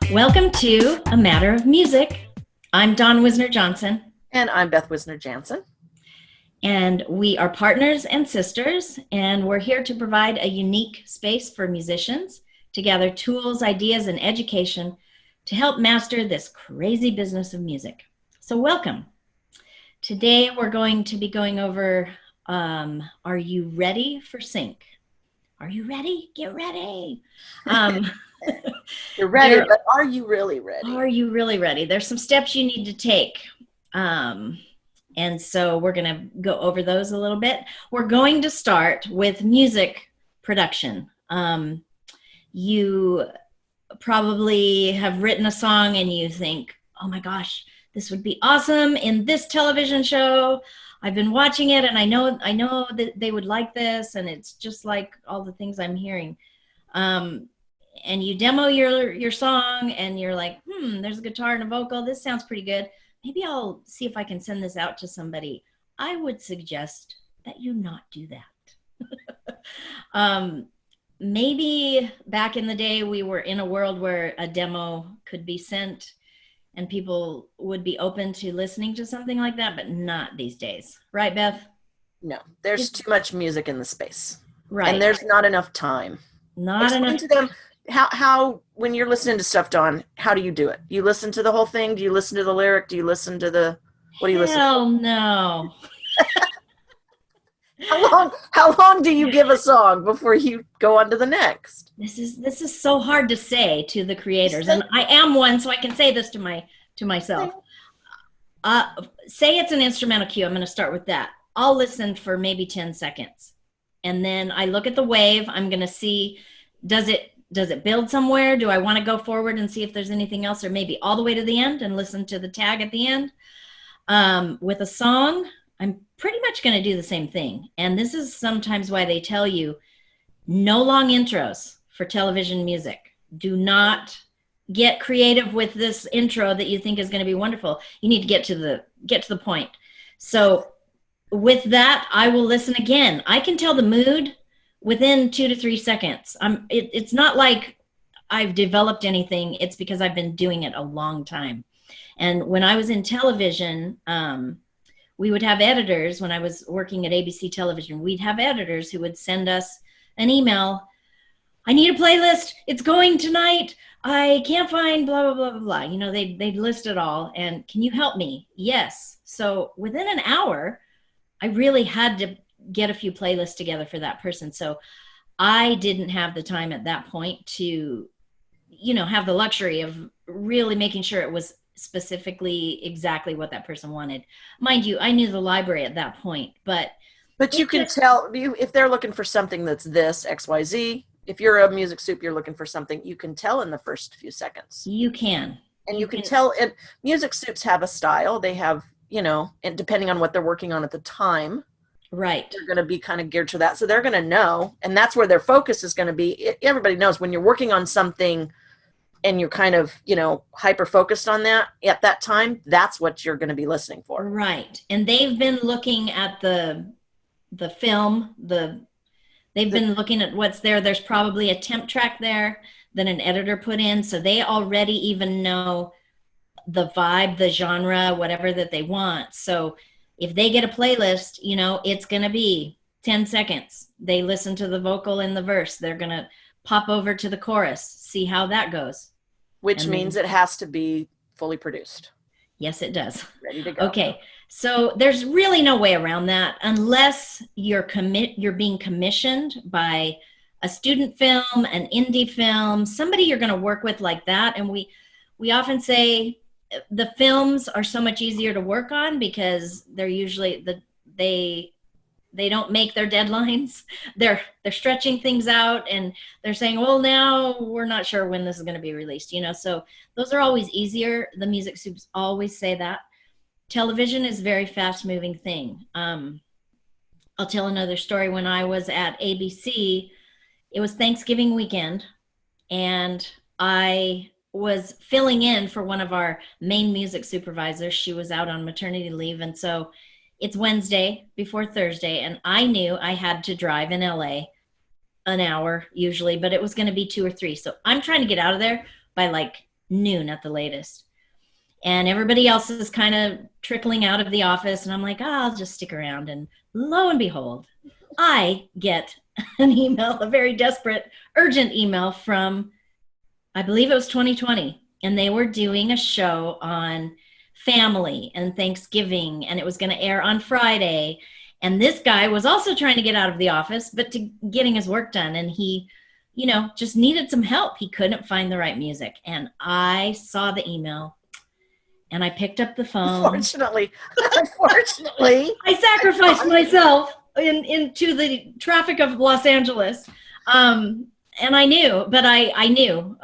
Welcome to A Matter of Music. I'm Dawn Wisner-Johnson. And I'm Beth Wisner-Jahnsen. And we are partners and sisters, and we're here to provide a unique space for musicians to gather tools, ideas, and education to help master this crazy business of music. So welcome. Today we're going to be going over, are you ready for sync? Are you ready? Get ready. You're ready, but are you really ready? Are you really ready? There's some steps you need to take. And so we're going to go over those a little bit. We're going to start with music production. You probably have written a song and you think, oh my gosh, this would be awesome in this television show. I've been watching it and I know that they would like this, and it's just like all the things I'm hearing. And you demo your song and you're like, there's a guitar and a vocal. This sounds pretty good. Maybe I'll see if I can send this out to somebody. I would suggest that you not do that. Maybe back in the day, we were in a world where a demo could be sent and people would be open to listening to something like that, but not these days. Right, Beth? No, there's too much music in the space. Right. And there's not enough time. Explain to them how when you're listening to stuff, Dawn, how do you do it? You listen to the whole thing? Do you listen to the lyric? Do you listen to what do you listen to? Hell no. How long do you give a song before you go on to the next? This is so hard to say to the creators, and I am one, so I can say this to myself. Say it's an instrumental cue. I'm going to start with that. I'll listen for maybe 10 seconds, and then I look at the wave. I'm going to see, does it build somewhere? Do I want to go forward and see if there's anything else, or maybe all the way to the end and listen to the tag at the end? With a song, I'm pretty much going to do the same thing. And this is sometimes why they tell you no long intros for television music. Do not get creative with this intro that you think is going to be wonderful. You need to get to the point. So with that, I will listen again. I can tell the mood within 2 to 3 seconds. It's not like I've developed anything. It's because I've been doing it a long time. And when I was in television, we would have editors. When I was working at ABC Television, we'd have editors who would send us an email. I need a playlist. It's going tonight. I can't find blah, blah, blah, blah, blah. You know, they'd list it all. And can you help me? Yes. So within an hour, I really had to get a few playlists together for that person. So I didn't have the time at that point to, have the luxury of really making sure it was specifically exactly what that person wanted. Mind you, I knew the library at that point, but you can tell if they're looking for something that's this XYZ. If you're a music soup, you're looking for something, you can tell in the first few seconds. You can. And you can tell, and music soups have a style. They have, and depending on what they're working on at the time, right, they're going to be kind of geared to that. So they're going to know, and that's where their focus is going to be. Everybody knows when you're working on something and you're kind of, hyper focused on that at that time, that's what you're going to be listening for. Right. And they've been looking at the film, they've been looking at what's there. There's probably a temp track there that an editor put in. So they already even know the vibe, the genre, whatever that they want. So if they get a playlist, it's going to be 10 seconds. They listen to the vocal in the verse. They're going to pop over to the chorus, see how that goes. Which means it has to be fully produced. Yes, it does. Ready to go. Okay. So there's really no way around that unless you're being commissioned by a student film, an indie film, somebody you're going to work with like that. And we often say the films are so much easier to work on because they're usually they don't make their deadlines. They're stretching things out and they're saying, well, now we're not sure when this is going to be released, so those are always easier. The music soups always say that. Television is a very fast moving thing. I'll tell another story. When I was at ABC, it was Thanksgiving weekend and I was filling in for one of our main music supervisors. She was out on maternity leave. And so it's Wednesday before Thursday, and I knew I had to drive in LA an hour usually, but it was going to be 2 or 3. So I'm trying to get out of there by like noon at the latest. And everybody else is kind of trickling out of the office. And I'm like, I'll just stick around. And lo and behold, I get an email, a very desperate, urgent email from, I believe it was 2020. And they were doing a show on family and Thanksgiving, and it was going to air on Friday. And this guy was also trying to get out of the office, but to getting his work done. And he, just needed some help. He couldn't find the right music. And I saw the email and I picked up the phone. Unfortunately, I sacrificed myself into the traffic of Los Angeles. And I knew,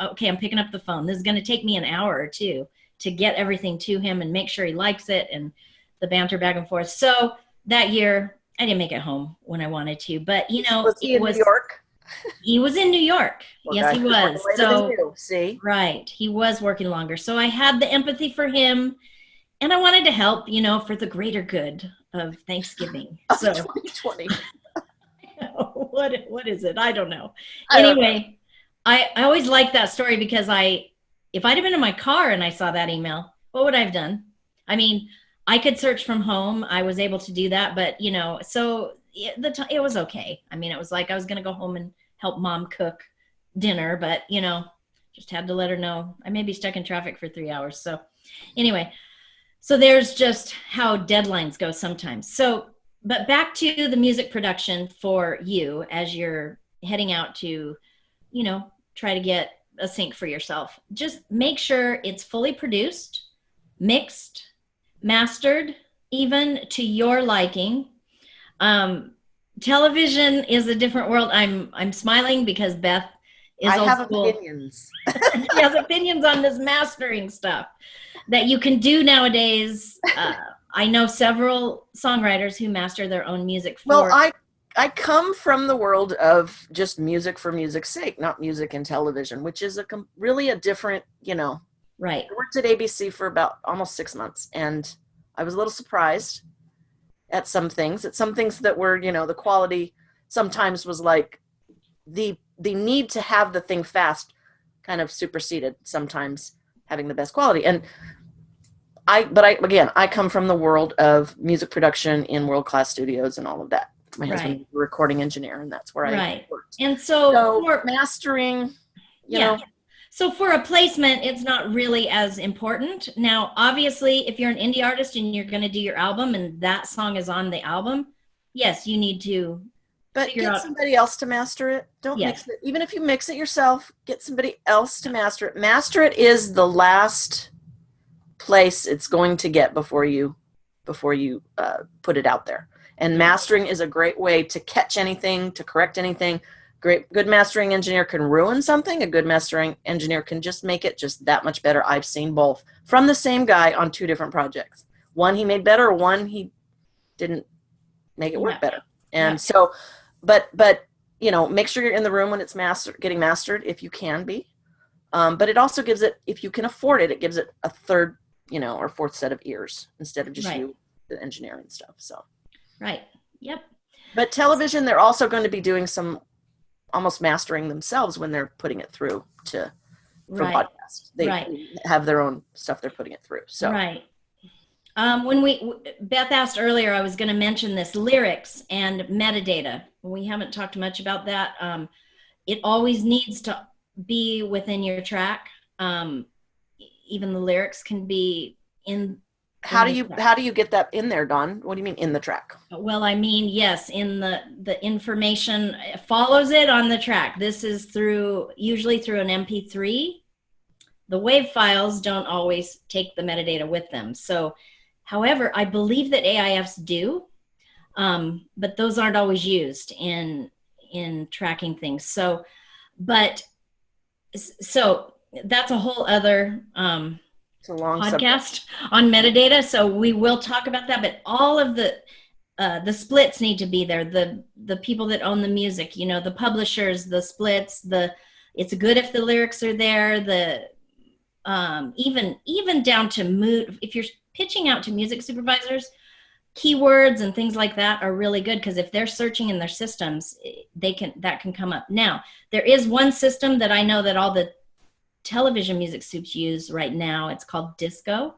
okay, I'm picking up the phone. This is going to take me an hour or two to get everything to him and make sure he likes it and the banter back and forth. So that year, I didn't make it home when I wanted to, but was he in New York? He was in New York. Well, yes, he was. So, see, right, he was working longer. So I had the empathy for him, and I wanted to help, for the greater good of Thanksgiving. Of so 2020. What is it? I don't know. Anyway, I always liked that story because if I'd have been in my car and I saw that email, what would I have done? I mean, I could search from home. I was able to do that, but so it was okay. I mean, it was like I was going to go home and help mom cook dinner, but just had to let her know I may be stuck in traffic for 3 hours. So anyway, so there's just how deadlines go sometimes. So, but back to the music production for you as you're heading out to, try to get a sync for yourself. Just make sure it's fully produced, mixed, mastered, even to your liking. Television is a different world. I'm smiling because Beth is I old have school. Opinions. She has opinions on this mastering stuff that you can do nowadays. I know several songwriters who master their own music for. Well, I come from the world of just music for music's sake, not music and television, which is really a different, Right. I worked at ABC for about almost 6 months, and I was a little surprised at some things that were, the quality sometimes was like the need to have the thing fast kind of superseded sometimes having the best quality. And I come from the world of music production in world-class studios and all of that. My husband was a recording engineer, and that's where I worked. And so for mastering, So for a placement, it's not really as important. Now, obviously, if you're an indie artist and you're going to do your album and that song is on the album, yes, you need to. But get somebody else to master it. Don't mix it. Even if you mix it yourself, get somebody else to master it. Master it is the last place it's going to get before you put it out there. And mastering is a great way to catch anything, to correct anything. Good mastering engineer can ruin something. A good mastering engineer can just make it just that much better. I've seen both from the same guy on 2 different projects. One he made better, one he didn't make it work better. And so, but make sure you're in the room when it's getting mastered if you can be. But it also gives it, if you can afford it, it gives it a third, or fourth set of ears instead of just you, the engineer and stuff. So. Right. Yep. But television, they're also going to be doing some almost mastering themselves when they're putting it through for podcasts. They have their own stuff they're putting it through. So when Beth asked earlier, I was going to mention this lyrics and metadata. We haven't talked much about that. It always needs to be within your track. Even the lyrics can be in. How do you get that in there, Dawn? What do you mean in the track? Well, I mean, yes, in the information follows it on the track. This is usually through an MP3. The WAV files don't always take the metadata with them. So, however, I believe that AIFs do, but those aren't always used in tracking things. So that's a whole other it's a long podcast on metadata, so we will talk about that. But all of the splits need to be there. The people that own the music, the publishers, the splits. It's good if the lyrics are there. Even down to mood. If you're pitching out to music supervisors, keywords and things like that are really good, because if they're searching in their systems, that can come up. Now, there is one system that I know that all the television music soups use right now. It's called Disco,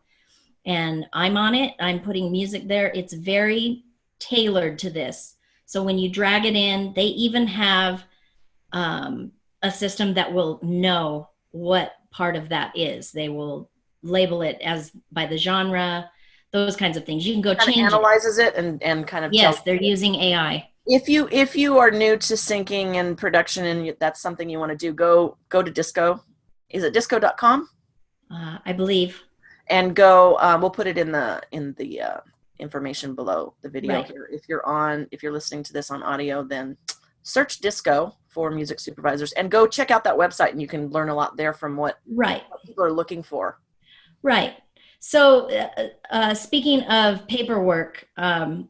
and I'm on it. I'm putting music there. It's very tailored to this. So when you drag it in, they even have a system that will know what part of that is. They will label it as by the genre, those kinds of things. You can go Kind of change analyzes it and kind of Yes, tells they're using AI. if you are new to syncing and production and that's something you want to do, go to Disco. Is it disco.com? I believe. And go, we'll put it in the information below the video Right. here. If you're listening to this on audio, then search Disco for music supervisors and go check out that website, and you can learn a lot there from what people are looking for. Right. So speaking of paperwork,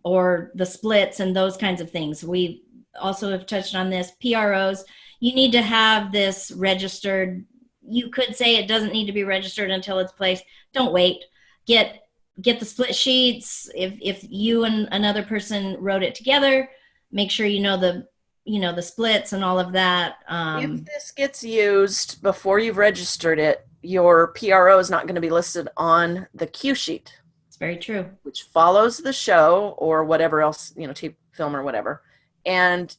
or the splits and those kinds of things, we also have touched on this. PROs, you need to have this registered. You could say it doesn't need to be registered until it's placed. Don't wait. Get the split sheets. If you and another person wrote it together, make sure you know the splits and all of that. If this gets used before you've registered it, your PRO is not going to be listed on the cue sheet. It's very true. Which follows the show or whatever else, tape, film, or whatever. And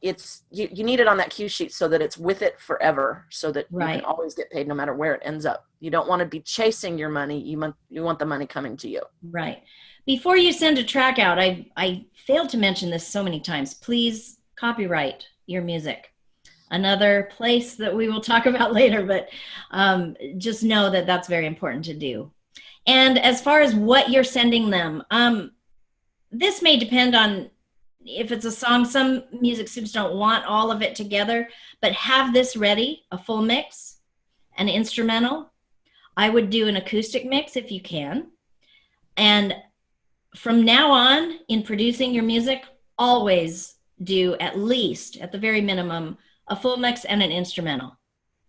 it's you need it on that cue sheet so that it's with it forever, so that you can always get paid no matter where it ends up. You don't want to be chasing your money. You want the money coming to you. Right. Before you send a track out, I failed to mention this so many times. Please copyright your music. Another place that we will talk about later, but just know that that's very important to do. And as far as what you're sending them, this may depend on if it's a song. Some music soups don't want all of it together, but have this ready, a full mix, an instrumental. I would do an acoustic mix if you can. And from now on, in producing your music, always do at least, at the very minimum, a full mix and an instrumental.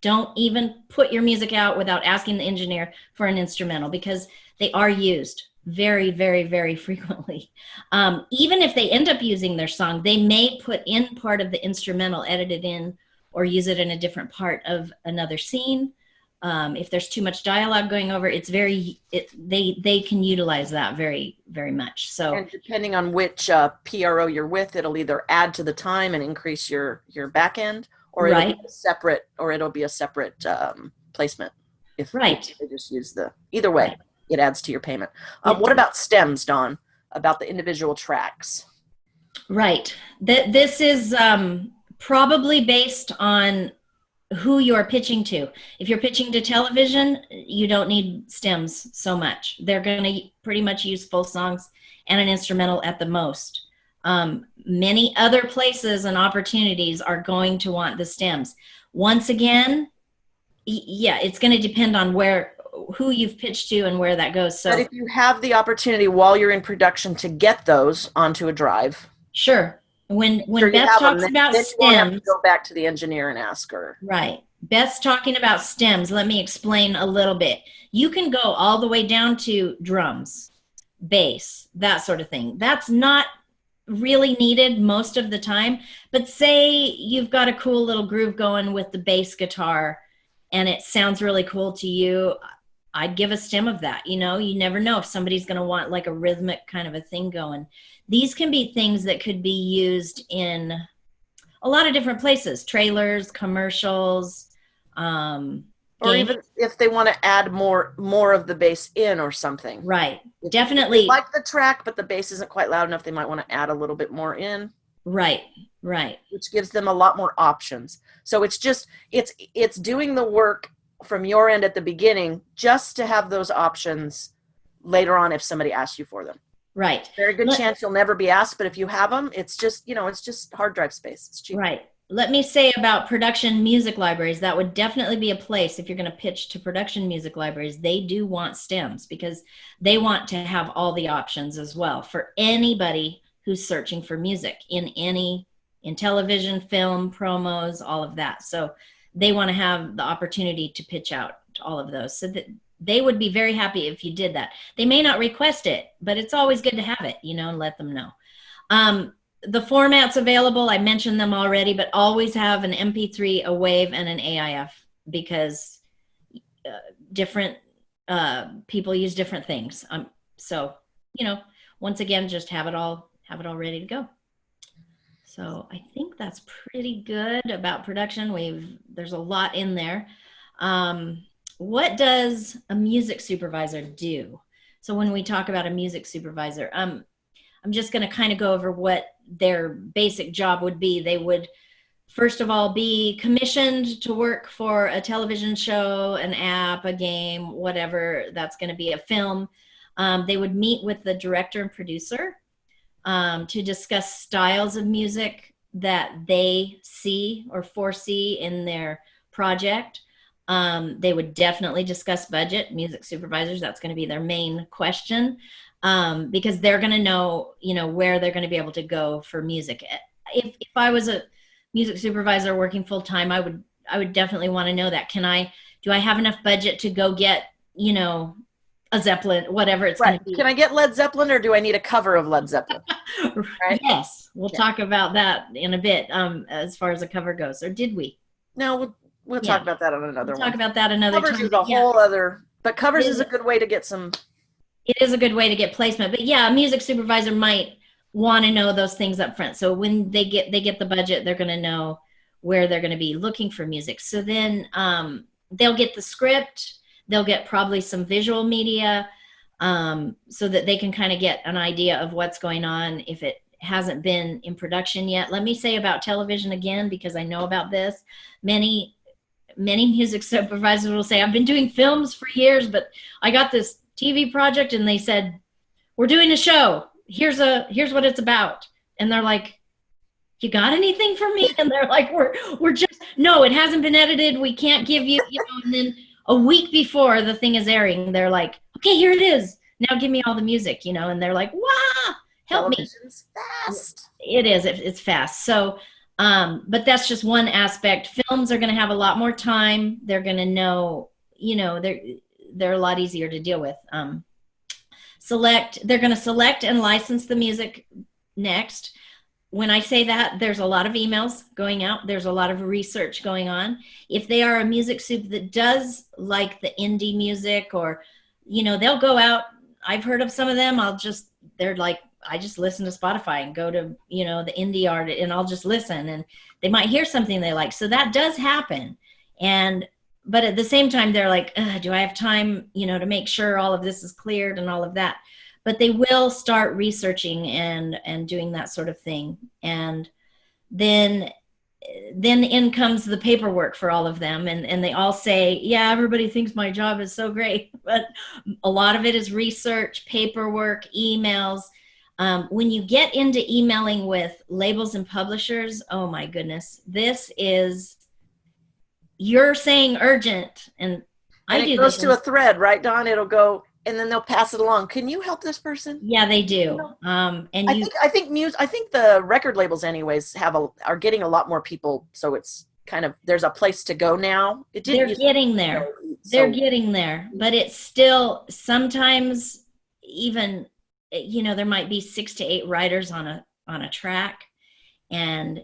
Don't even put your music out without asking the engineer for an instrumental, because they are used very, very, very frequently. Even if they end up using their song, they may put in part of the instrumental, edit it in, or use it in a different part of another scene. If there's too much dialogue going over, they can utilize that very, very much. So, and depending on which PRO you're with, it'll either add to the time and increase your back end, or it'll be a separate placement. If they just use either way, it adds to your payment. What about stems, Dawn? About the individual tracks? Right. This is probably based on who you're pitching to. If you're pitching to television, you don't need stems so much. They're going to pretty much use full songs and an instrumental at the most. Many other places and opportunities are going to want the stems. Once again, it's going to depend on who you've pitched to and where that goes. So, but if you have the opportunity while you're in production to get those onto a drive, sure. When Beth talks about stems, go back to the engineer and ask her. Right. Beth's talking about stems. Let me explain a little bit. You can go all the way down to drums, bass, that sort of thing. That's not really needed most of the time. But say you've got a cool little groove going with the bass guitar and it sounds really cool to you, I'd give a stem of that. You never know if somebody's going to want like a rhythmic kind of a thing going. These can be things that could be used in a lot of different places, trailers, commercials, or even if they want to add more of the bass in or something. Right. If Definitely. They like the track, but the bass isn't quite loud enough, they might want to add a little bit more in. Right. Which gives them a lot more options. So it's doing the work from your end at the beginning just to have those options later on if somebody asks you for them. Right. Very good chance you'll never be asked, but if you have them, it's just hard drive space. It's cheap. Right. Let me say about production music libraries, that would definitely be a place if you're going to pitch to production music libraries. They do want stems because they want to have all the options as well for anybody who's searching for music in television, film, promos, all of that. So they want to have the opportunity to pitch out to all of those. So they would be very happy if you did that. They may not request it, but it's always good to have it, and let them know. The formats available, I mentioned them already, but always have an MP3, a WAV, and an AIF, because different people use different things. So, once again, just have it all ready to go. So I think that's pretty good about production. There's a lot in there. What does a music supervisor do? So when we talk about a music supervisor, I'm just going to kind of go over what their basic job would be. They would, first of all, be commissioned to work for a television show, an app, a game, whatever that's going to be, a film. They would meet with the director and producer to discuss styles of music that they see or foresee in their project. They would definitely discuss budget. Music supervisors, that's going to be their main question, because they're going to know, where they're going to be able to go for music. If I was a music supervisor working full time, I would definitely want to know that. Do I have enough budget to go get, a Zeppelin, whatever it's going to be? Can I get Led Zeppelin, or do I need a cover of Led Zeppelin? Right? Yes, we'll talk about that in a bit, as far as the cover goes. Or did we? No, we'll talk about that on another one. Talk about that another time. Covers is a whole other, but covers is a good way to get some. It is a good way to get placement, but yeah, a music supervisor might want to know those things up front. So when they get the budget, they're going to know where they're going to be looking for music. So then they'll get the script. They'll get probably some visual media, so that they can kind of get an idea of what's going on if it hasn't been in production yet. Let me say about television again, because I know about this. Many music supervisors will say, I've been doing films for years, but I got this TV project and they said, we're doing a show. Here's what it's about. And they're like, you got anything for me? And they're like, we're just, no, it hasn't been edited. We can't give you, and then a week before the thing is airing, they're like, okay, here it is. Now give me all the music, and they're like, wow, help Television's me. Fast. It is. It's fast. So, but that's just one aspect. Films are going to have a lot more time. They're going to know, they're a lot easier to deal with. They're going to select and license the music next. When I say that, there's a lot of emails going out. There's a lot of research going on. If they are a music soup that does like the indie music, or, they'll go out. I've heard of some of them. They're like, I just listen to Spotify and go to, the indie art, and I'll just listen, and they might hear something they like. So that does happen. But at the same time, they're like, do I have time, to make sure all of this is cleared and all of that? But they will start researching and doing that sort of thing. And then in comes the paperwork for all of them. And they all say, yeah, everybody thinks my job is so great. But a lot of it is research, paperwork, emails. When you get into emailing with labels and publishers, oh my goodness, you're saying urgent. And it goes to a thread, right, Dawn? It'll go, and then they'll pass it along. Can you help this person? Yeah, they do. I think the record labels anyways are getting a lot more people. So it's kind of, there's a place to go now. They're getting there. They're getting there, but it's still sometimes even, there might be 6 to 8 writers on a track, and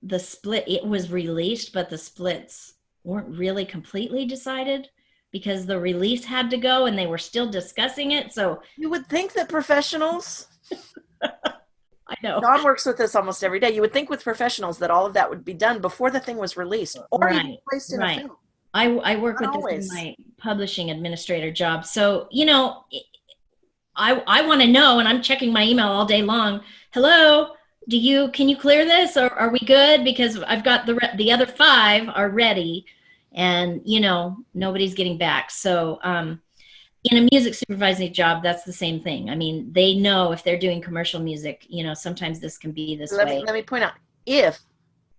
the split, it was released, but the splits weren't really completely decided, because the release had to go and they were still discussing it. So you would think that professionals, I know. Dawn works with this almost every day. You would think with professionals that all of that would be done before the thing was released or even placed in a film. I work with this in my publishing administrator job. So, I want to know, and I'm checking my email all day long. Hello, can you clear this, or are we good? Because I've got the other 5 are ready. And, nobody's getting back. So in a music supervising job, that's the same thing. I mean, they know if they're doing commercial music, sometimes this can be this way. Let me point out, if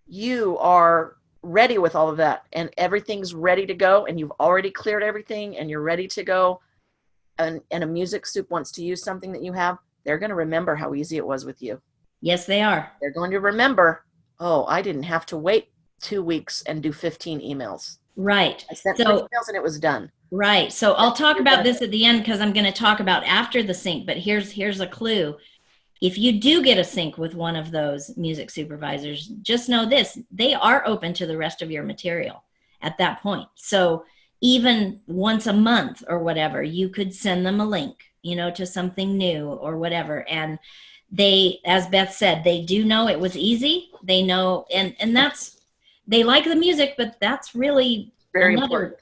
you are ready with all of that and everything's ready to go and you've already cleared everything and you're ready to go, and a music soup wants to use something that you have, they're going to remember how easy it was with you. Yes, they are. They're going to remember, oh, I didn't have to wait 2 weeks and do 15 emails. Right. I sent 3 So emails and it was done. right. So I'll talk about this at the end because I'm going to talk about after the sync, but here's a clue. If you do get a sync with one of those music supervisors, just know this, they are open to the rest of your material at that point. So even once a month or whatever, you could send them a link, to something new or whatever. And they, as Beth said, they do know it was easy. They know, and they like the music, but that's really Very important.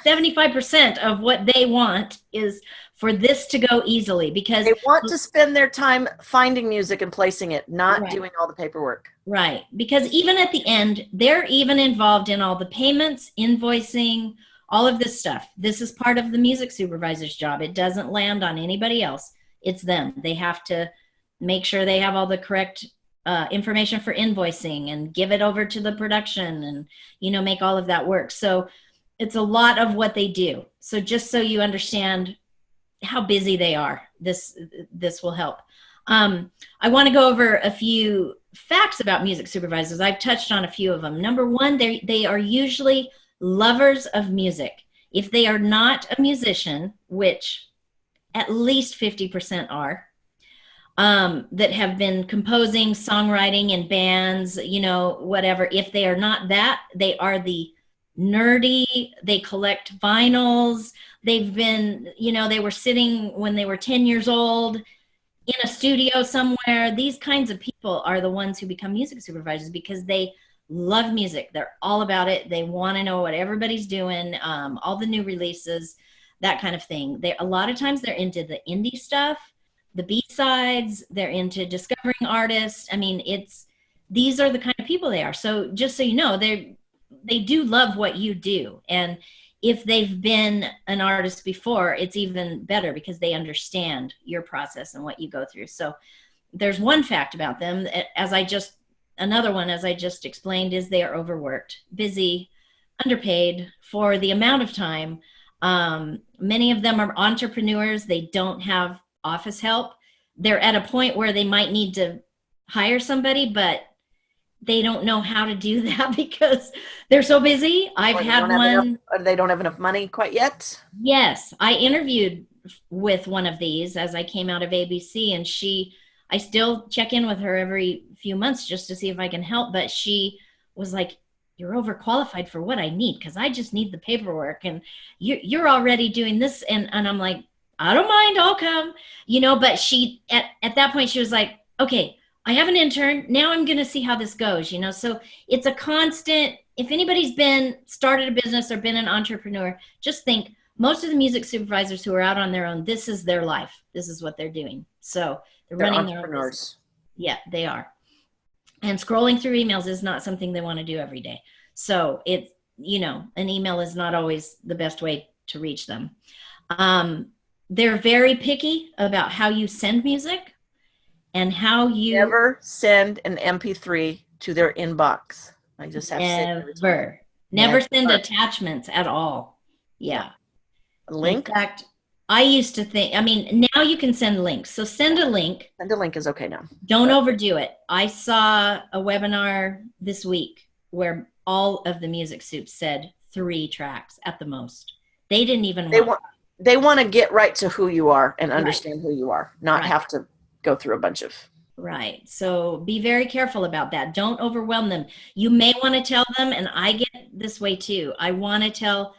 75% of what they want is for this to go easily, because they want to spend their time finding music and placing it, not right. doing all the paperwork. Right. Because even at the end, they're even involved in all the payments, invoicing, all of this stuff. This is part of the music supervisor's job. It doesn't land on anybody else. It's them. They have to make sure they have all the correct information for invoicing and give it over to the production and, make all of that work. So it's a lot of what they do. So just so you understand how busy they are, this will help. I want to go over a few facts about music supervisors. I've touched on a few of them. Number one, they are usually lovers of music. If they are not a musician, which at least 50% are, that have been composing, songwriting in bands, whatever. If they are not that, they are the nerdy, they collect vinyls. They've been, they were sitting when they were 10 years old in a studio somewhere. These kinds of people are the ones who become music supervisors because they love music. They're all about it. They want to know what everybody's doing, all the new releases, that kind of thing. A lot of times they're into the indie stuff, the B-sides, they're into discovering artists. I mean, these are the kind of people they are. So just so you know, they do love what you do. And if they've been an artist before, it's even better because they understand your process and what you go through. So there's one fact about them, another one, as I just explained, is they are overworked, busy, underpaid for the amount of time. Many of them are entrepreneurs. They don't have office help. They're at a point where they might need to hire somebody, but they don't know how to do that because they're so busy. I've had one. They don't have enough money quite yet. Yes. I interviewed with one of these as I came out of ABC, and I still check in with her every few months just to see if I can help. But she was like, you're overqualified for what I need because I just need the paperwork and you're already doing this. And I'm like, I don't mind, I'll come, but she, at that point, she was like, okay, I have an intern. Now I'm going to see how this goes, So it's a constant, if anybody's started a business or been an entrepreneur, just think most of the music supervisors who are out on their own, this is their life. This is what they're doing. So they're running their own business. Yeah, they are. And scrolling through emails is not something they want to do every day. So it's, an email is not always the best way to reach them. They're very picky about how you send music and how you never send an MP3 to their inbox. I just have to say never send attachments at all. Yeah. A link? In fact, I used to think, now you can send links. So send a link. Send a link is okay now. Don't overdo it. I saw a webinar this week where all of the music soups said 3 tracks at the most. They didn't even they want to get right to who you are and understand who you are, not have to go through a bunch of. Right. So be very careful about that. Don't overwhelm them. You may want to tell them, and I get this way too. I want to tell,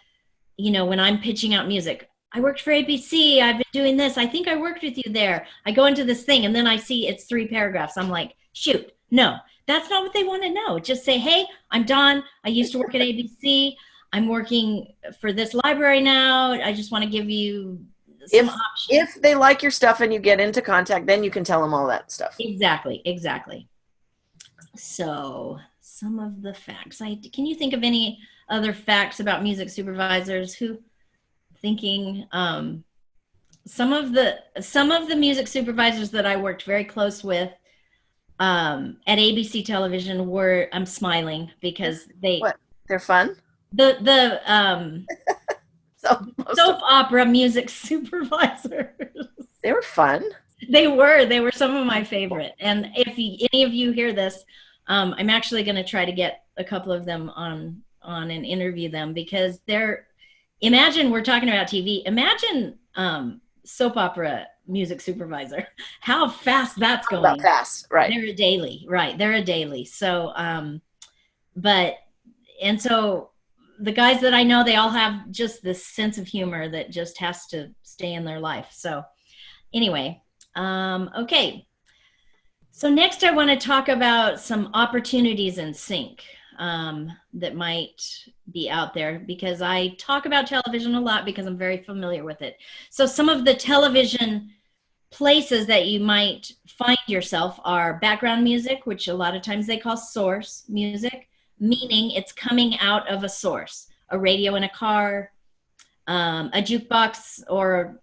when I'm pitching out music, I worked for ABC. I've been doing this. I think I worked with you there. I go into this thing and then I see it's 3 paragraphs. I'm like, shoot, no, that's not what they want to know. Just say, hey, I'm Dawn. I used to work at ABC. I'm working for this library now. I just want to give you some options. If they like your stuff and you get into contact, then you can tell them all that stuff. Exactly. So some of the facts. Can you think of any other facts about music supervisors? Some of the music supervisors that I worked very close with at ABC Television were, I'm smiling because they're fun. The soap opera music supervisors. They were fun. They were some of my favorite. And if any of you hear this, I'm actually going to try to get a couple of them on on and interview them, because imagine, we're talking about TV. Imagine soap opera music supervisor, how fast that's Talk going. about fast, right? They're a daily, right? They're a daily. So, but, and so the guys that I know, they all have just this sense of humor that just has to stay in their life. So anyway, okay. So next I want to talk about some opportunities in sync that might be out there, because I talk about television a lot because I'm very familiar with it. So some of the television places that you might find yourself are background music, which a lot of times they call source music, meaning it's coming out of a source, a radio in a car, a jukebox, or,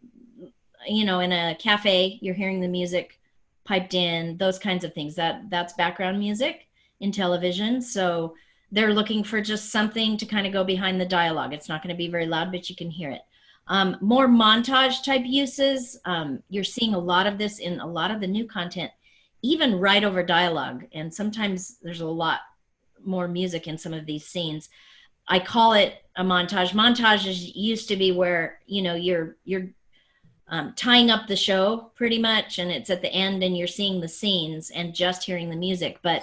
you know, in a cafe, you're hearing the music piped in, those kinds of things. That's background music in television. So they're looking for just something to kind of go behind the dialogue. It's not going to be very loud, but you can hear it. More montage type uses. You're seeing a lot of this in a lot of the new content, even right over dialogue. And sometimes there's a lot more music in some of these scenes. I call it a montage. Montages used to be where, you know, you're tying up the show pretty much, and it's at the end and you're seeing the scenes and just hearing the music. But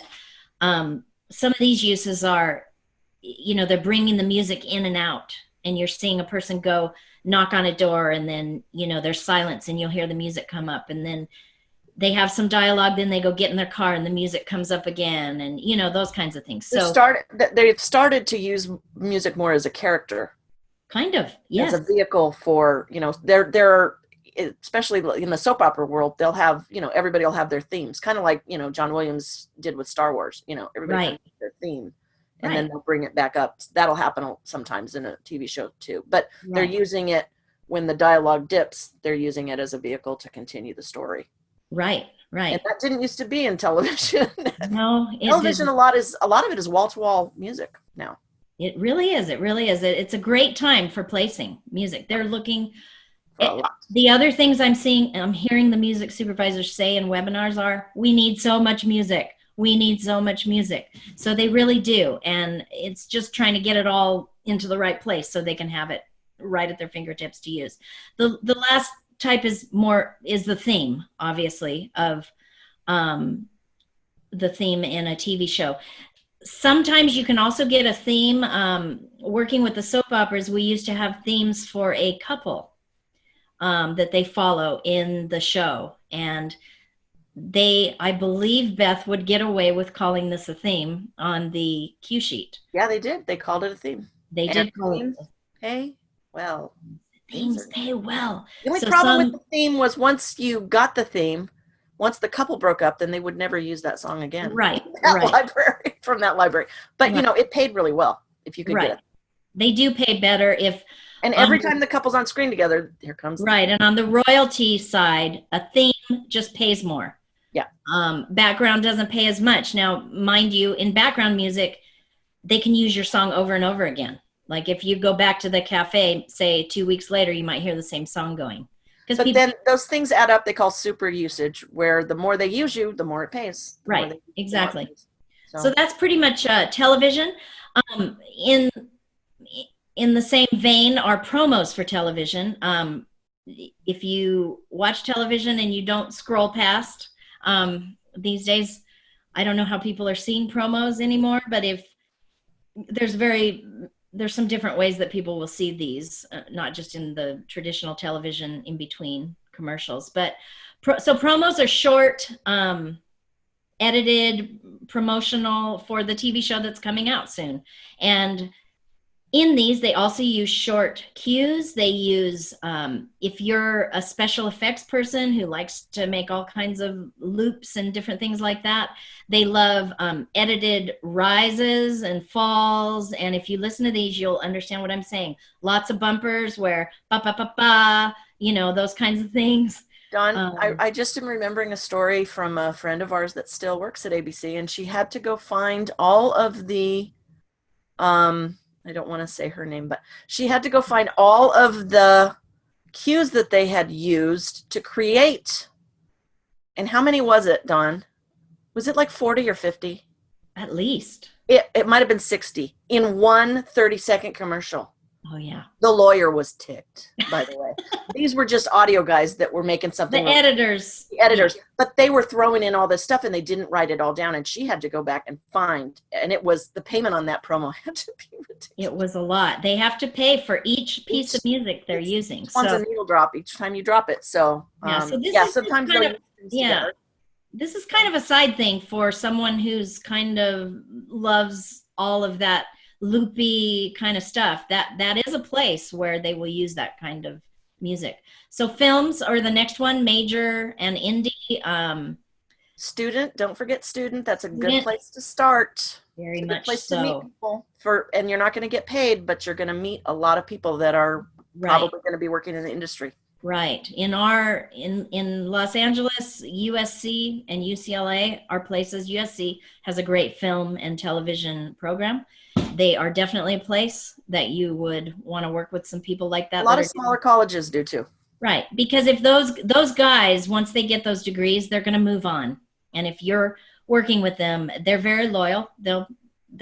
some of these uses are, you know, they're bringing the music in and out, and you're seeing a person go knock on a door, and then, you know, there's silence and you'll hear the music come up, and then they have some dialogue, then they go get in their car and the music comes up again, and, you know, those kinds of things. So They've started to use music more as a character, kind of, yes, as a vehicle for, you know, they're especially in the soap opera world, they'll have, you know, everybody will have their themes, kind of like, you know, John Williams did with Star Wars. You know, everybody has their theme, and then they'll bring it back up. That'll happen sometimes in a TV show too, but they're using it when the dialogue dips. They're using it as a vehicle to continue the story. Right. And that didn't used to be in television. No, television, a lot of it is wall-to-wall music now. It really is. It really is. It's a great time for placing music. They're looking. The other things I'm hearing the music supervisors say in webinars are, we need so much music. We need so much music. So they really do. And it's just trying to get it all into the right place so they can have it right at their fingertips to use. The last type is the theme, obviously, of the theme in a TV show. Sometimes you can also get a theme. Working with the soap operas, we used to have themes for a couple that they follow in the show. And I believe, Beth, would get away with calling this a theme on the cue sheet. Yeah, they did. They called it a theme. They did call it. Pay well. Themes pay well. The only problem with the theme was once you got the theme, once the couple broke up, then they would never use that song again. Right. From that library. But, you know, it paid really well if you could get it. They do pay better if. And every time the couple's on screen together, here comes. Right. And on the royalty side, a theme just pays more. Yeah. Background doesn't pay as much. Now, mind you, in background music, they can use your song over and over again. Like if you go back to the cafe, say 2 weeks later, you might hear the same song going. But then those things add up. They call super usage, where the more they use you, the more it pays. Right. Exactly. So that's pretty much television. In the same vein are promos for television. If you watch television and you don't scroll past, these days, I don't know how people are seeing promos anymore, but if there's some different ways that people will see these, not just in the traditional television in between commercials. But so promos are short, edited, promotional for the TV show that's coming out soon. And in these, they also use short cues. They use, if you're a special effects person who likes to make all kinds of loops and different things like that, they love edited rises and falls. And if you listen to these, you'll understand what I'm saying. Lots of bumpers where ba ba ba ba, you know, those kinds of things. Dawn, I just am remembering a story from a friend of ours that still works at ABC, and she had to go find all of the, I don't want to say her name, but she had to go find all of the cues that they had used to create. And how many was it, Dawn? Was it like 40 or 50? At least. It might have been 60 in one 30-second commercial. Oh yeah. The lawyer was ticked, by the way. These were just audio guys that were making something. The editors. The editors. Yeah. But they were throwing in all this stuff and they didn't write it all down. And she had to go back and find. And it was the payment on that promo had to be ridiculous. It was a lot. They have to pay for each piece of music they're using. Each one's a needle drop each time you drop it. So, sometimes this is kind of a side thing for someone who's kind of loves all of that loopy kind of stuff. That is a place where they will use that kind of music. So films are the next one, major and indie. Student, don't forget student. That's a good place to start. Very much place so. To meet people and you're not going to get paid, but you're going to meet a lot of people that are probably going to be working in the industry. Right. In Los Angeles, USC and UCLA are places. USC has a great film and television program. They are definitely a place that you would want to work with some people like that. A lot of smaller colleges do too. Right. Because if those guys, once they get those degrees, they're going to move on. And if you're working with them, they're very loyal. They'll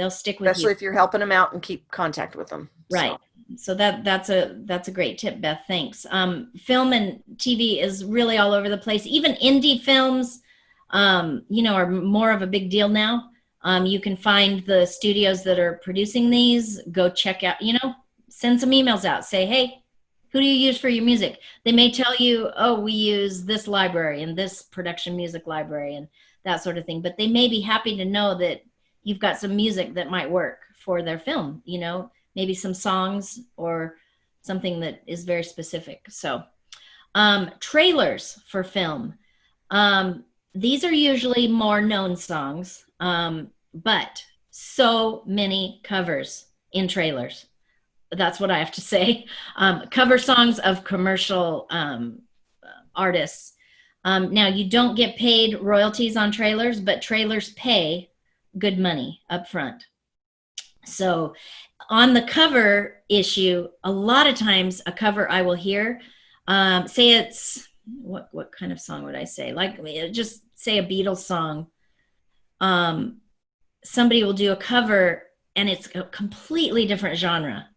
stick with you. Especially if you're helping them out and keep contact with them. Right. So that's a great tip, Beth. Thanks. Film and TV is really all over the place. Even indie films, are more of a big deal now. You can find the studios that are producing these. Go check out, send some emails out. Say, hey, who do you use for your music? They may tell you, oh, we use this library and this production music library and that sort of thing. But they may be happy to know that you've got some music that might work for their film, maybe some songs or something that is very specific. So trailers for film. These are usually more known songs, but so many covers in trailers. That's what I have to say. Cover songs of commercial artists. Now, you don't get paid royalties on trailers, but trailers pay good money up front. So on the cover issue, a lot of times a cover I will hear, say it's, what kind of song would I say? Like, just say a Beatles song. Somebody will do a cover and it's a completely different genre,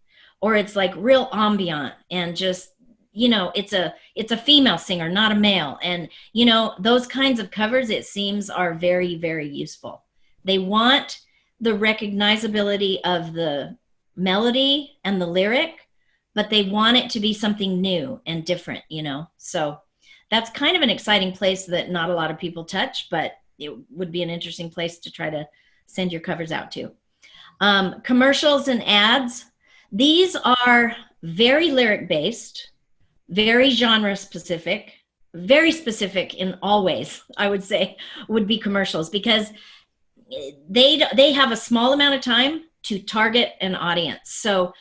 or it's like real ambient and just, it's a female singer, not a male. And, those kinds of covers, it seems, are very, very useful. They want the recognizability of the melody and the lyric, but they want it to be something new and different, So that's kind of an exciting place that not a lot of people touch, but it would be an interesting place to try to send your covers out to. Commercials and ads. These are very lyric based, very genre specific, very specific in all ways, I would say, would be commercials, because they have a small amount of time to target an audience. So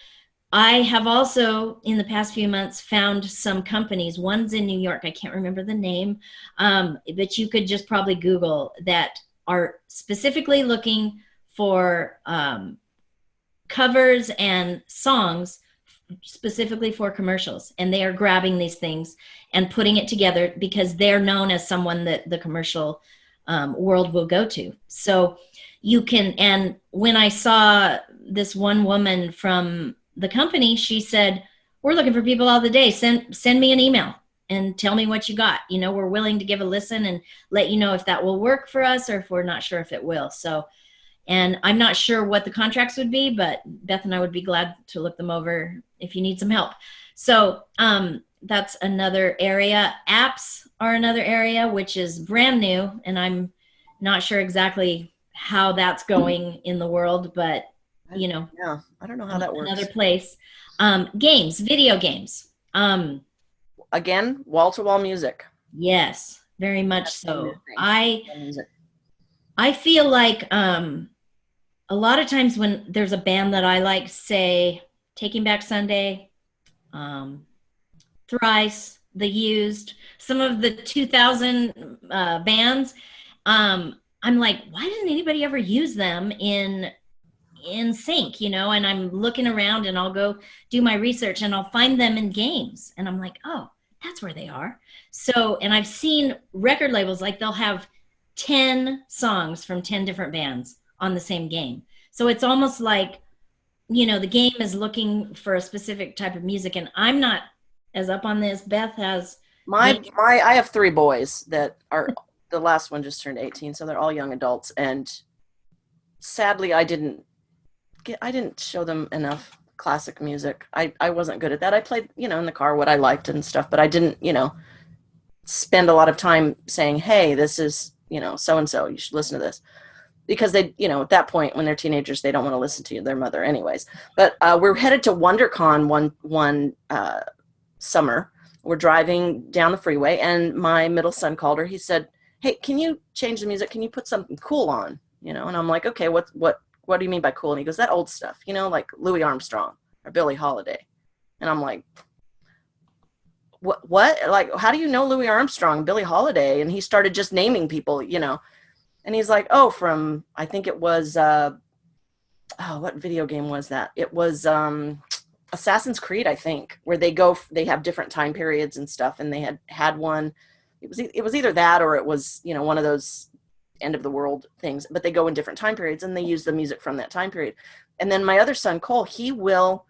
I have also, in the past few months, found some companies, one's in New York, I can't remember the name, but you could just probably Google, that are specifically looking for covers and songs specifically for commercials. And they are grabbing these things and putting it together because they're known as someone that the commercial world will go to. So you can, and when I saw this one woman from the company, she said, we're looking for people all the day. Send me an email and tell me what you got. We're willing to give a listen and let you know if that will work for us or if we're not sure if it will. So, and I'm not sure what the contracts would be, but Beth and I would be glad to look them over if you need some help. So that's another area. Apps are another area, which is brand new, and I'm not sure exactly how that's going in the world, but yeah, I don't know how that works. Another place. Games, video games. Again, wall-to-wall music. Yes, very much so. I feel like a lot of times when there's a band that I like, say Taking Back Sunday, Thrice, The Used, some of the 2000 bands, I'm like, why doesn't anybody ever use them in sync, and I'm looking around and I'll go do my research and I'll find them in games. And I'm like, oh, that's where they are. So, and I've seen record labels, like they'll have 10 songs from 10 different bands on the same game. So it's almost like, the game is looking for a specific type of music, and I'm not as up on this. Beth has I have 3 boys that are, the last one just turned 18, so they're all young adults, and sadly I didn't show them enough classic music. I wasn't good at that. I played, in the car what I liked and stuff, but I didn't, spend a lot of time saying, hey, this is, so and so, you should listen to this. Because they, at that point when they're teenagers, they don't want to listen to their mother anyways. But we're headed to WonderCon one summer. We're driving down the freeway, and my middle son called her. He said, hey, can you change the music? Can you put something cool on? And I'm like, okay, what do you mean by cool? And he goes, that old stuff, like Louis Armstrong or Billie Holiday. And I'm like, what? Like, how do you know Louis Armstrong, Billie Holiday? And he started just naming people, And he's like, oh, from, I think it was, what video game was that? It was Assassin's Creed, I think, where they have different time periods and stuff. And they had one, it was either that or it was, one of those end of the world things, but they go in different time periods and they use the music from that time period. And then my other son, Cole, he will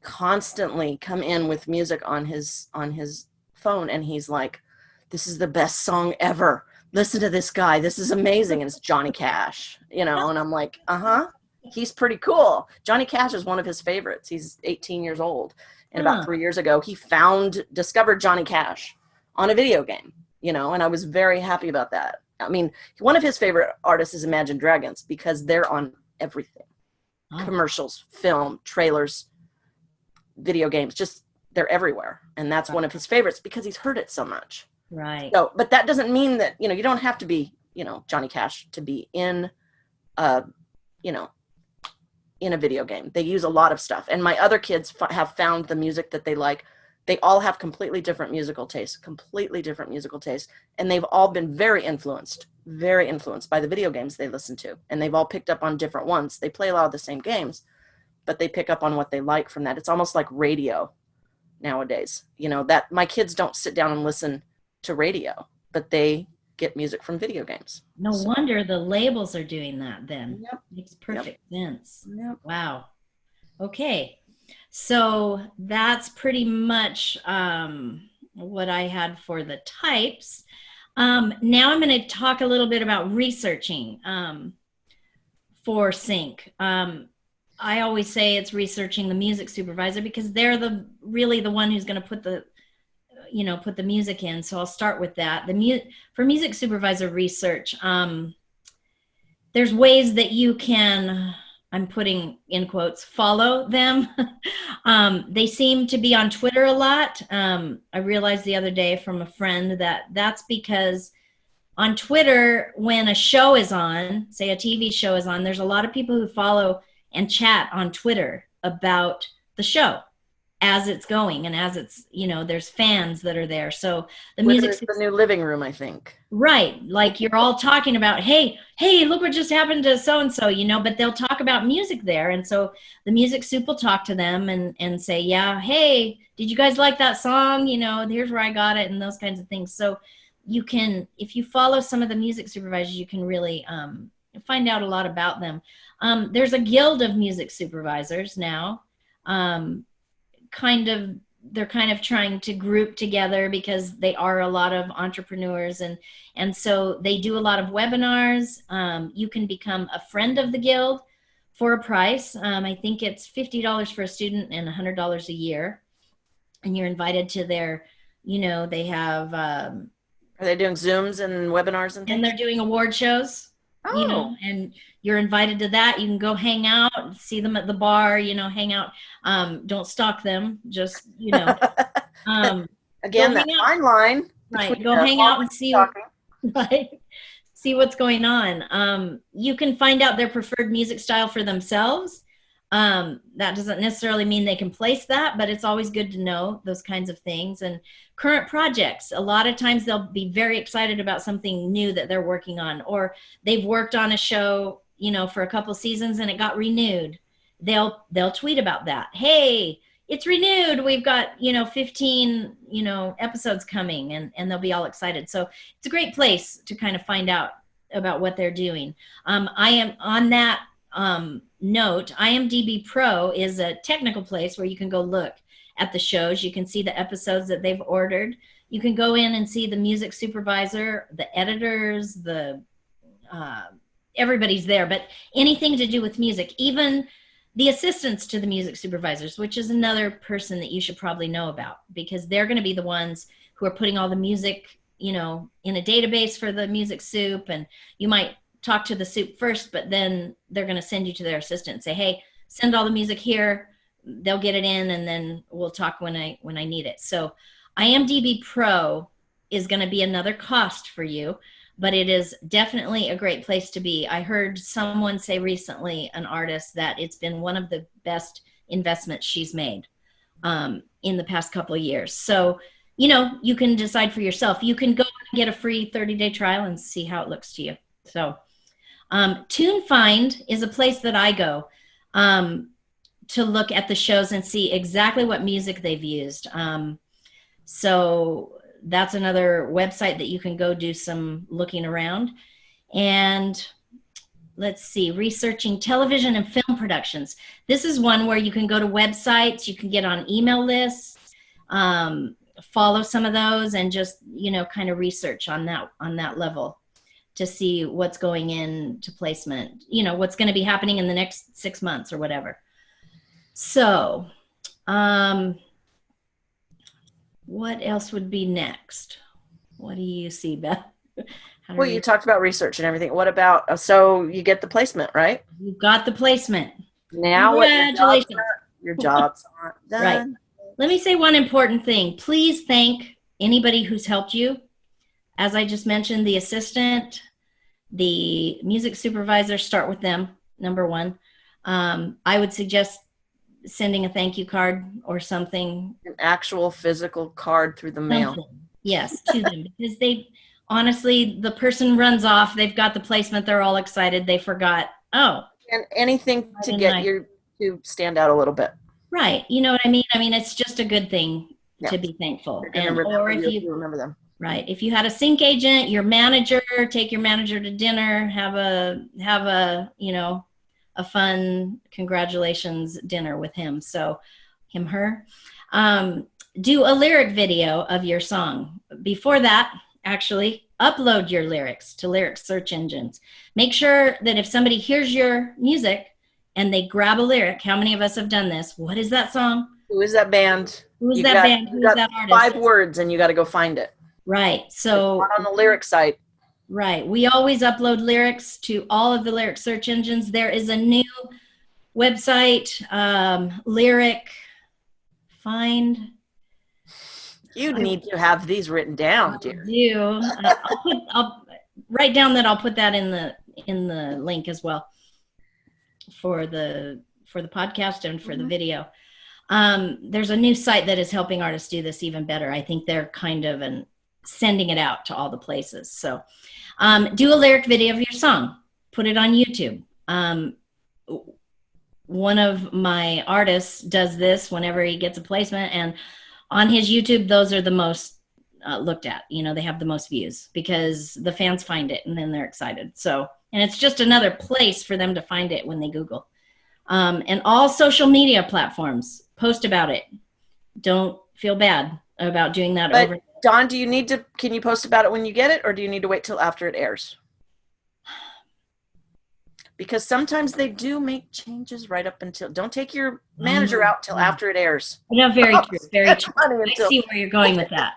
constantly come in with music on his phone. And he's like, this is the best song ever. Listen to this guy. This is amazing. And it's Johnny Cash, and I'm like, he's pretty cool. Johnny Cash is one of his favorites. He's 18 years old. And about 3 years ago, he discovered Johnny Cash on a video game, and I was very happy about that. I mean, one of his favorite artists is Imagine Dragons because they're on everything. Commercials, film, trailers, video games, just they're everywhere. And that's one of his favorites because he's heard it so much. Right. So, but that doesn't mean that, you don't have to be, Johnny Cash to be in a video game. They use a lot of stuff. And my other kids have found the music that they like. They all have completely different musical tastes. And they've all been very influenced by the video games they listen to. And they've all picked up on different ones. They play a lot of the same games, but they pick up on what they like from that. It's almost like radio nowadays, that my kids don't sit down and listen to radio, but they get music from video games. No wonder the labels are doing that then. Yep. Makes perfect sense. Yep. Wow. Okay. So that's pretty much what I had for the types. Now I'm going to talk a little bit about researching for sync. I always say it's researching the music supervisor because they're really the one who's going to put the music in. So I'll start with that. For music supervisor research, there's ways that you can, I'm putting in quotes, follow them. They seem to be on Twitter a lot. I realized the other day from a friend that's because on Twitter, when a show is on, say a TV show is on, there's a lot of people who follow and chat on Twitter about the show as it's going and as it's, there's fans that are there. So the music is the new living room, I think. Right. Like you're all talking about, hey, look what just happened to so-and-so, but they'll talk about music there. And so the music soup will talk to them and say, yeah, hey, did you guys like that song? Here's where I got it and those kinds of things. So you can, if you follow some of the music supervisors, you can really find out a lot about them. There's a guild of music supervisors now. They're kind of trying to group together because they are a lot of entrepreneurs and so they do a lot of webinars. You can become a friend of the guild for a price. I think it's $50 for a student and $100 a year. And you're invited to their, they have... Are they doing Zooms and webinars and things? And they're doing award shows. Oh. And you're invited to that. You can go hang out, see them at the bar, hang out. Don't stalk them, just, Again, that fine line. Right. Go hang out and see, right, see what's going on. You can find out their preferred music style for themselves. That doesn't necessarily mean they can place that, but it's always good to know those kinds of things. And current projects, a lot of times they'll be very excited about something new that they're working on, or they've worked on a show, for a couple seasons and it got renewed. They'll tweet about that. Hey, it's renewed. We've got, 15, episodes coming, and they'll be all excited. So it's a great place to kind of find out about what they're doing. I am on that note. IMDb Pro is a technical place where you can go look at the shows. You can see the episodes that they've ordered. You can go in and see the music supervisor, the editors, the everybody's there, but anything to do with music, even the assistants to the music supervisors, which is another person that you should probably know about, because they're going to be the ones who are putting all the music, you know, in a database for the music soup. And you might talk to the soup first, but then they're going to send you to their assistant and say, hey, send all the music here. They'll get it in, and then we'll talk when I need it. So IMDb Pro is going to be another cost for you, but it is definitely a great place to be. I heard someone say recently, an artist, that it's been one of the best investments she's made in the past couple of years. So, you know, you can decide for yourself. You can go and get a free 30-day trial and see how it looks to you. So TuneFind is a place that I go to look at the shows and see exactly what music they've used. So that's another website that you can go do some looking around. And let's see, researching television and film productions. This is one where you can go to websites, you can get on email lists, follow some of those, and just, you know, kind of research on that level to see what's going into placement, you know, what's going to be happening in the next 6 months or whatever. So, what else would be next? What do you see, Beth? Well, you talked about research and everything. What about, so you get the placement, right? You got the placement. Now congratulations. Your job's aren't done. Right. Let me say one important thing. Please thank anybody who's helped you. As I just mentioned, the assistant, the music supervisor, start with them, number one. I would suggest sending a thank you card or something. An actual physical card through the mail. Yes, to them. Because they, honestly, the person runs off, they've got the placement, they're all excited, they forgot. Oh. And anything to get you to stand out a little bit. Right. You know what I mean? I mean, it's just a good thing to be thankful. And or if you remember them. Right. If you had a sync agent, your manager, take your manager to dinner, have a, you know, a fun congratulations dinner with him. So him, her, do a lyric video of your song. Before that, actually upload your lyrics to lyric search engines. Make sure that if somebody hears your music and they grab a lyric, how many of us have done this? What is that song? Who is that band? Who is that band? Who is that artist? 5 words and you got to go find it. Right. So on the lyric site. Right. We always upload lyrics to all of the lyric search engines. There is a new website, Lyric Find. You need to have these written down, dear. I do. I'll write down that. I'll put that in the link as well for the podcast and for the video. There's a new site that is helping artists do this even better. I think they're kind of sending it out to all the places. So do a lyric video of your song, put it on YouTube. One of my artists does this whenever he gets a placement, and on his YouTube, those are the most looked at. You know, they have the most views because the fans find it and then they're excited. So, and it's just another place for them to find it when they Google. And all social media platforms, post about it. Don't feel bad about doing that. But Dawn, can you post about it when you get it, or do you need to wait till after it airs? Because sometimes they do make changes right up until, don't take your manager out till after it airs. Yeah, very true, very true. I see where you're going with that.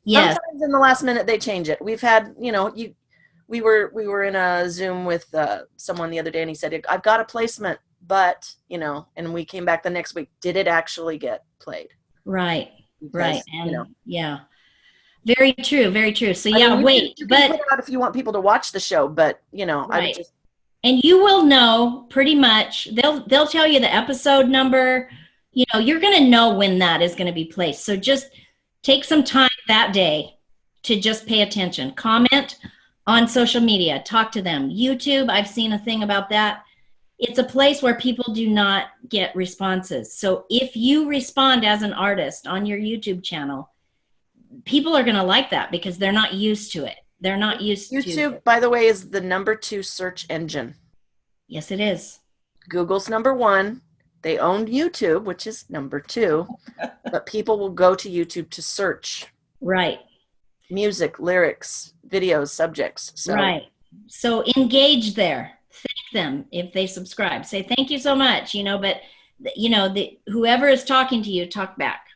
Yes. Sometimes in the last minute they change it. We've had, you know, we were in a Zoom with someone the other day, and he said, I've got a placement, but, you know, and we came back the next week. Did it actually get played? Right. Because, right. And you know, yeah. Very true. Very true. So yeah, wait. You can put it out if you want people to watch the show, but you know, right. I would just. And you will know pretty much. They'll tell you the episode number. You know, you're going to know when that is going to be placed. So just take some time that day to just pay attention. Comment on social media. Talk to them. YouTube, I've seen a thing about that. It's a place where people do not get responses. So if you respond as an artist on your YouTube channel, people are going to like that because they're not used to it. They're not used to. YouTube, by the way, is the #2 search engine. Yes, it is. Google's #1. They own YouTube, which is #2, but people will go to YouTube to search. Right. Music, lyrics, videos, subjects. So. Right. So engage there. Thank them if they subscribe. Say thank you so much, but whoever is talking to you, talk back.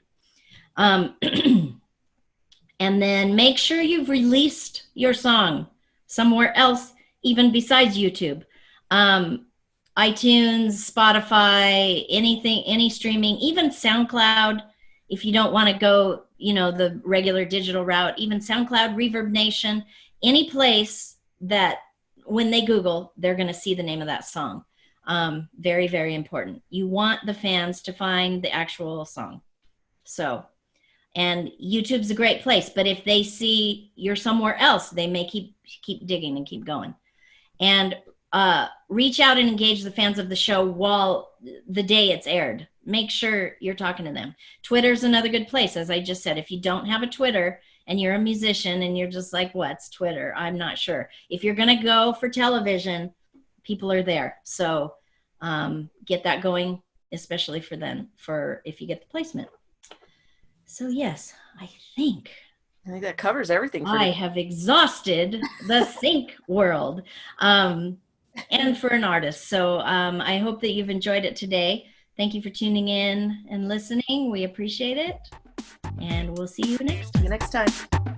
And then make sure you've released your song somewhere else, even besides YouTube. iTunes, Spotify, anything, any streaming, even SoundCloud, if you don't want to go, the regular digital route, even SoundCloud, Reverb Nation, any place that when they Google, they're going to see the name of that song. Very, very important. You want the fans to find the actual song. So, and YouTube's a great place, but if they see you're somewhere else, they may keep digging and keep going. And reach out and engage the fans of the show while the day it's aired. Make sure you're talking to them. Twitter's another good place, as I just said. If you don't have a Twitter and you're a musician and you're just like, what's Twitter? I'm not sure. If you're going to go for television, people are there. So get that going, especially for if you get the placement. So yes, I think that covers everything. I have exhausted the sync world and for an artist. So I hope that you've enjoyed it today. Thank you for tuning in and listening. We appreciate it. And we'll see you next time. See you next time.